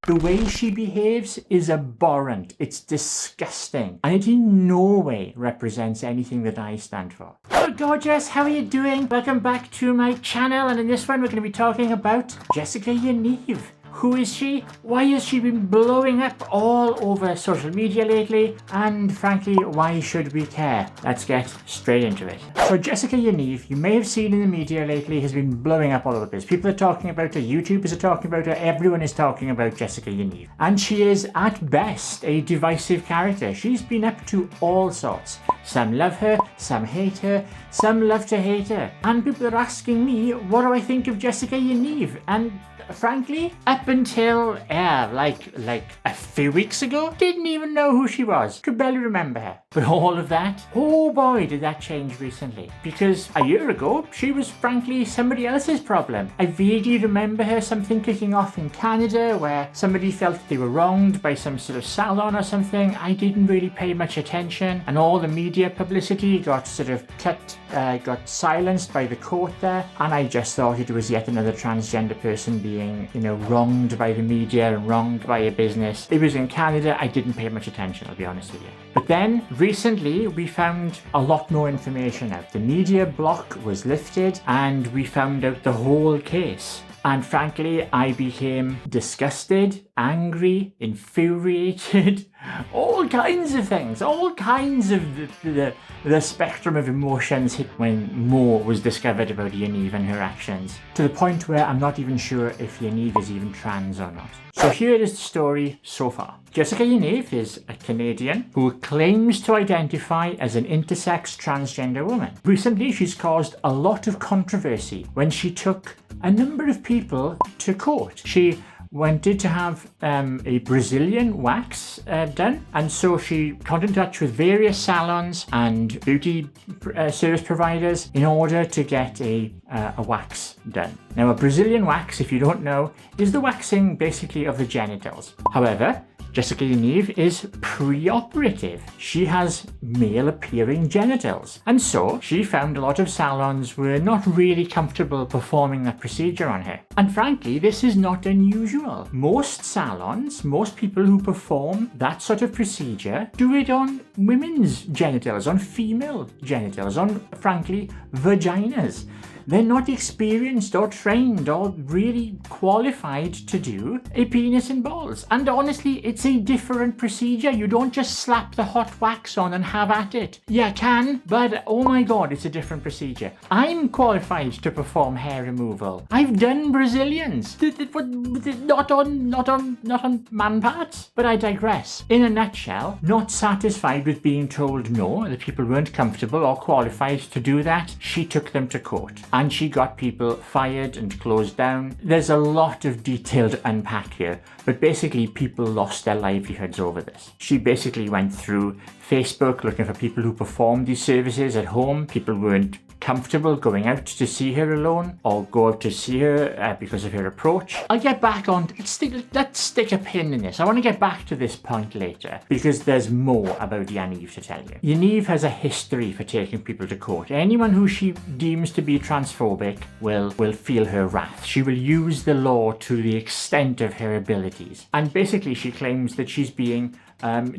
The way she behaves is abhorrent. It's disgusting. And it in no way represents anything that I stand for. Hello gorgeous, how are you doing? Welcome back to my channel, and in this one we're going to be talking about Jessica Yaniv. Who is she? Why has she been blowing up all over social media lately? And frankly, why should we care? Let's get straight into it. So Jessica Yaniv, you may have seen in the media lately, has been blowing up all over the place. People are talking about her, YouTubers are talking about her, everyone is talking about Jessica Yaniv. And she is, at best, a divisive character. She's been up to all sorts. Some love her, some hate her, some love to hate her. And people are asking me, what do I think of Jessica Yaniv? And frankly, up until like a few weeks ago, didn't even know who she was. Could barely remember her. But all of that, oh boy, did that change recently. Because a year ago, she was frankly somebody else's problem. I vaguely remember her something kicking off in Canada where somebody felt they were wronged by some sort of salon or something. I didn't really pay much attention, and all the media publicity got sort of got silenced by the court there, and I just thought it was yet another transgender person being, wronged by the media and wronged by a business. It was in Canada. I didn't pay much attention, I'll be honest with you. But then recently we found a lot more information out. The media block was lifted and we found out the whole case. And frankly, I became disgusted, angry, infuriated, all kinds of things, all kinds of the spectrum of emotions hit when more was discovered about Yaniv and her actions, to the point where I'm not even sure if Yaniv is even trans or not. So here is the story so far. Jessica Yaniv is a Canadian who claims to identify as an intersex transgender woman. Recently, she's caused a lot of controversy when she took a number of people to court. She wanted to have a Brazilian wax done, and so she got in touch with various salons and beauty service providers in order to get a wax done. Now, a Brazilian wax, if you don't know, is the waxing basically of the genitals. However, Jessica Yaniv is pre-operative. She has male-appearing genitals. And so she found a lot of salons were not really comfortable performing that procedure on her. And frankly, this is not unusual. Most salons, most people who perform that sort of procedure do it on women's genitals, on female genitals, on, frankly, vaginas. They're not experienced or trained or really qualified to do a penis and balls. And honestly, it's a different procedure. You don't just slap the hot wax on and have at it. You can, but oh my god, it's a different procedure. I'm qualified to perform hair removal. I've done Brazilians. Not on man parts. But I digress. In a nutshell, not satisfied with being told no, that people weren't comfortable or qualified to do that, she took them to court. And she got people fired and closed down. There's a lot of detail to unpack here, but basically people lost their livelihoods over this. She basically went through Facebook looking for people who performed these services at home. People weren't comfortable going out to see her alone or go out to see her because of her approach. I'll get back on, let's stick a pin in this. I want to get back to this point later because there's more about Yaniv to tell you. Yaniv has a history for taking people to court. Anyone who she deems to be transphobic will feel her wrath. She will use the law to the extent of her abilities. And basically she claims that she's being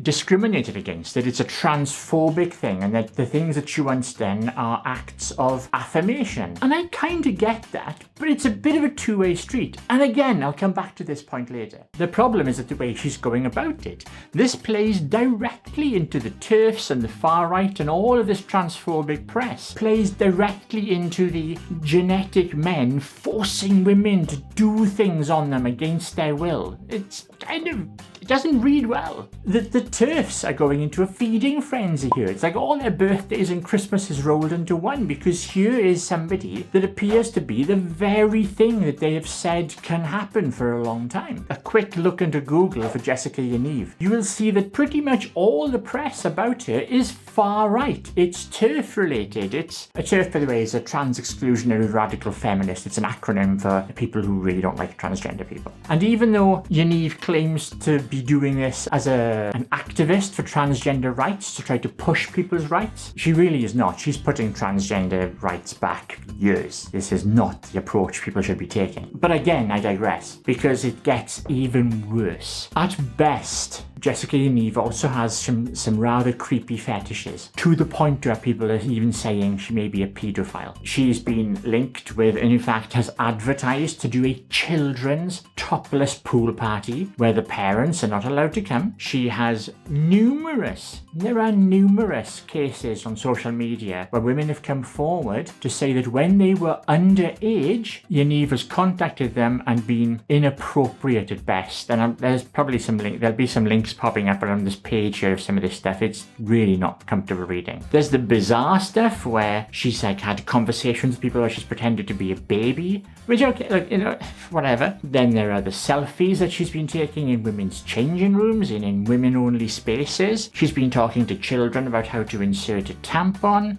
discriminated against, that it's a transphobic thing, and that the things that she wants done are acts of affirmation. And I kind of get that, but it's a bit of a two-way street. And again, I'll come back to this point later. The problem is that the way she's going about it. This plays directly into the TERFs and the far right, and all of this transphobic press plays directly into the genetic men forcing women to do things on them against their will. It's kind of, it doesn't read well. The TERFs are going into a feeding frenzy here. It's like all their birthdays and Christmases rolled into one, because here is somebody that appears to be the very thing that they have said can happen for a long time. A quick look into Google for Jessica Yaniv. You will see that pretty much all the press about her is far right. It's TERF related. It's a TERF, by the way, is a trans exclusionary radical feminist. It's an acronym for people who really don't like transgender people. And even though Yaniv claims claims to be doing this as an activist for transgender rights, to try to push people's rights. She really is not. She's putting transgender rights back years. This is not the approach people should be taking. But again, I digress, because it gets even worse. At best, Jessica Yaniv also has some rather creepy fetishes, to the point where people are even saying she may be a paedophile. She's been linked with, and in fact has advertised to do a children's topless pool party where the parents are not allowed to come. She has there are numerous cases on social media where women have come forward to say that when they were underage, Yaniv has contacted them and been inappropriate at best. And there's probably there'll be some links popping up around this page here of some of this stuff. It's really not comfortable reading. There's the bizarre stuff where she's like had conversations with people where she's pretended to be a baby, which okay, like, you know, whatever. Then there are the selfies that she's been taking in women's changing rooms and in women-only spaces. She's been talking to children about how to insert a tampon.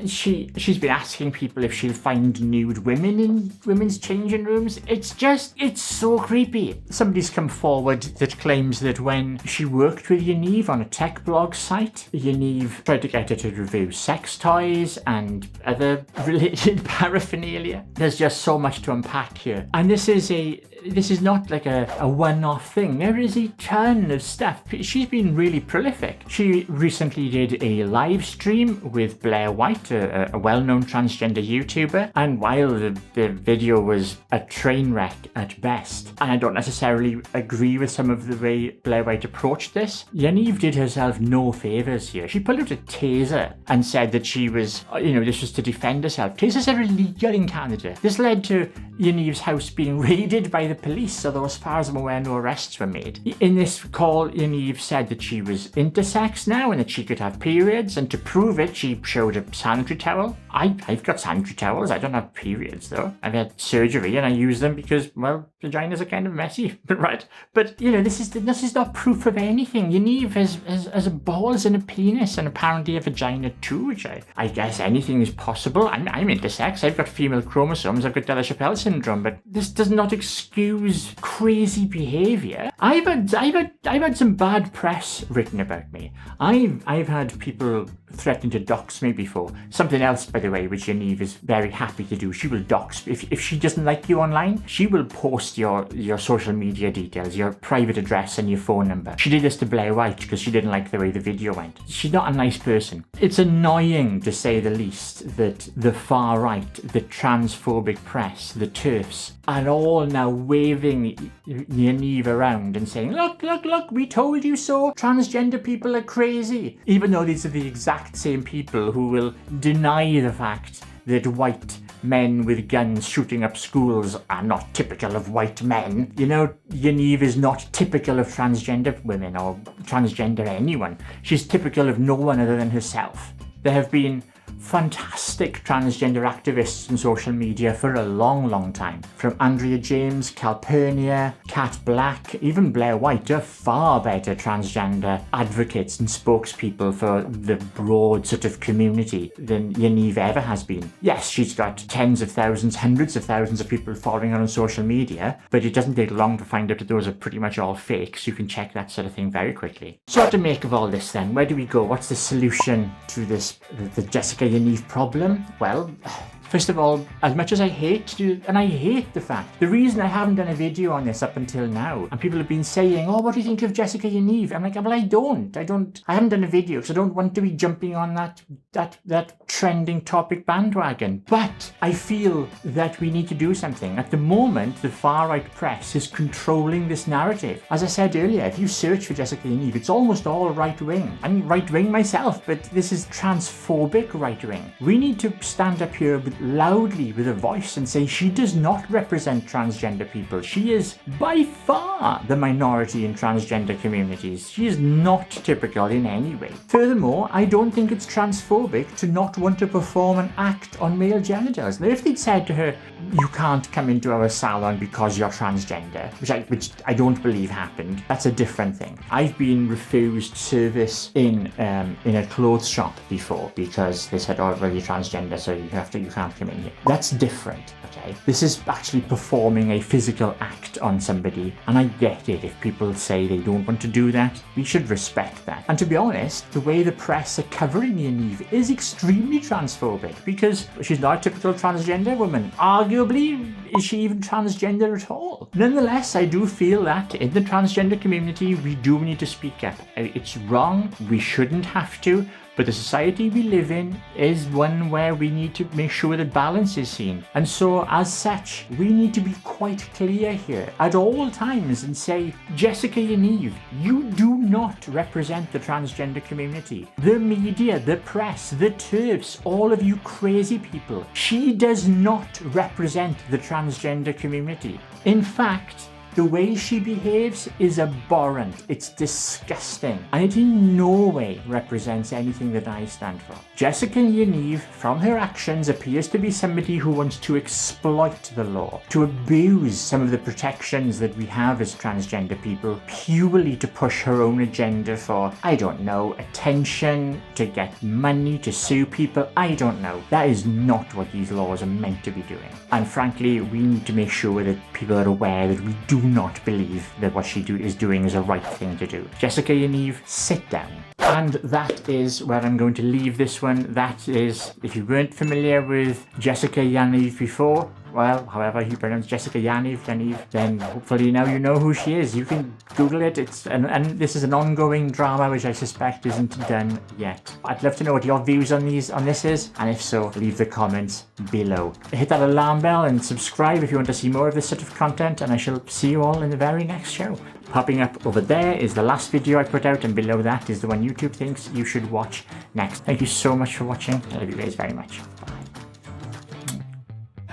She's been asking people if she'll find nude women in women's changing rooms. It's so creepy. Somebody's come forward that claims that when she worked with Yaniv on a tech blog site, Yaniv tried to get her to review sex toys and other related paraphernalia. There's just so much to unpack here. And this is not like a one-off thing. There is a ton of stuff. She's been really prolific. She recently did a live stream with Blair White, a well-known transgender YouTuber, and while the video was a train wreck at best, and I don't necessarily agree with some of the way Blair White approached this, Yaniv did herself no favours here. She pulled out a taser and said that she was, this was to defend herself. Tasers are illegal in Canada. This led to Yaniv's house being raided by the police, although as far as I'm aware, no arrests were made. In this call, Yaniv said that she was intersex now and that she could have periods, and to prove it, she showed a sanitary towel. I've got sanitary towels. I don't have periods, though. I've had surgery and I use them because, well, vaginas are kind of messy, right? But, this is not proof of anything. Yaniv has a balls and a penis and apparently a vagina too, which I guess anything is possible. I'm intersex. I've got female chromosomes. I've got Della Chappelle syndrome, but this does not excuse crazy behaviour. I've had some bad press written about me. I've had people threatening to dox me before. Something else, by the way, which Yaniv is very happy to do. She will dox. If she doesn't like you online, she will post your social media details, your private address and your phone number. She did this to Blair White because she didn't like the way the video went. She's not a nice person. It's annoying, to say the least, that the far right, the transphobic press, the TERFs, are all now waving Yaniv around and saying, look, we told you so. Transgender people are crazy. Even though these are the exact same people who will deny the fact that white men with guns shooting up schools are not typical of white men. Yaniv is not typical of transgender women or transgender anyone. She's typical of no one other than herself. There have been fantastic transgender activists in social media for a long time. From Andrea James, Calpurnia, Kat Black, even Blair White are far better transgender advocates and spokespeople for the broad sort of community than Yaniv ever has been. Yes, she's got tens of thousands, hundreds of thousands of people following her on social media, but it doesn't take long to find out that those are pretty much all fake, so you can check that sort of thing very quickly. So what to make of all this then? Where do we go? What's the solution to this, the Jessica Yaniv problem? Well, first of all, as much as I hate the fact, the reason I haven't done a video on this up until now, and people have been saying, oh, what do you think of Jessica Yaniv? I'm like, well, I haven't done a video because I don't want to be jumping on that trending topic bandwagon. But I feel that we need to do something. At the moment, the far-right press is controlling this narrative. As I said earlier, if you search for Jessica Yaniv, it's almost all right-wing. I'm right-wing myself, but this is transphobic right-wing. We need to stand up here loudly with a voice and say she does not represent transgender people. She is by far the minority in transgender communities. She is not typical in any way. Furthermore, I don't think it's transphobic to not want to perform an act on male genitals. Now, if they'd said to her, you can't come into our salon because you're transgender, which I don't believe happened, that's a different thing. I've been refused service in a clothes shop before because they said, oh, well, you're transgender, so you can't can't come in here. That's different, okay? This is actually performing a physical act on somebody, and I get it. If people say they don't want to do that, we should respect that. And to be honest, the way the press are covering Yaniv is extremely transphobic, because she's not a typical transgender woman. Arguably, is she even transgender at all? Nonetheless, I do feel that in the transgender community, we do need to speak up. It's wrong, we shouldn't have to, but the society we live in is one where we need to make sure that balance is seen. And so, as such, we need to be quite clear here at all times and say, Jessica Yaniv, you do not represent the transgender community. The media, the press, the TERFs, all of you crazy people, she does not represent the transgender community. In fact, the way she behaves is abhorrent, it's disgusting, and it in no way represents anything that I stand for. Jessica Yaniv, from her actions, appears to be somebody who wants to exploit the law, to abuse some of the protections that we have as transgender people, purely to push her own agenda for, I don't know, attention, to get money, to sue people, I don't know. That is not what these laws are meant to be doing. And frankly, we need to make sure that people are aware that we do not believe that what she is doing is a right thing to do. Jessica Yaniv, sit down. And that is where I'm going to leave this one. That is, if you weren't familiar with Jessica Yaniv before, well, however you pronounce Jessica Yaniv, then hopefully now you know who she is. You can Google it. And this is an ongoing drama which I suspect isn't done yet. I'd love to know what your views on this is, and if so, leave the comments below. Hit that alarm bell and subscribe if you want to see more of this sort of content, and I shall see you all in the very next show. Popping up over there is the last video I put out, and below that is the one YouTube thinks you should watch next. Thank you so much for watching. I love you guys very much. Bye.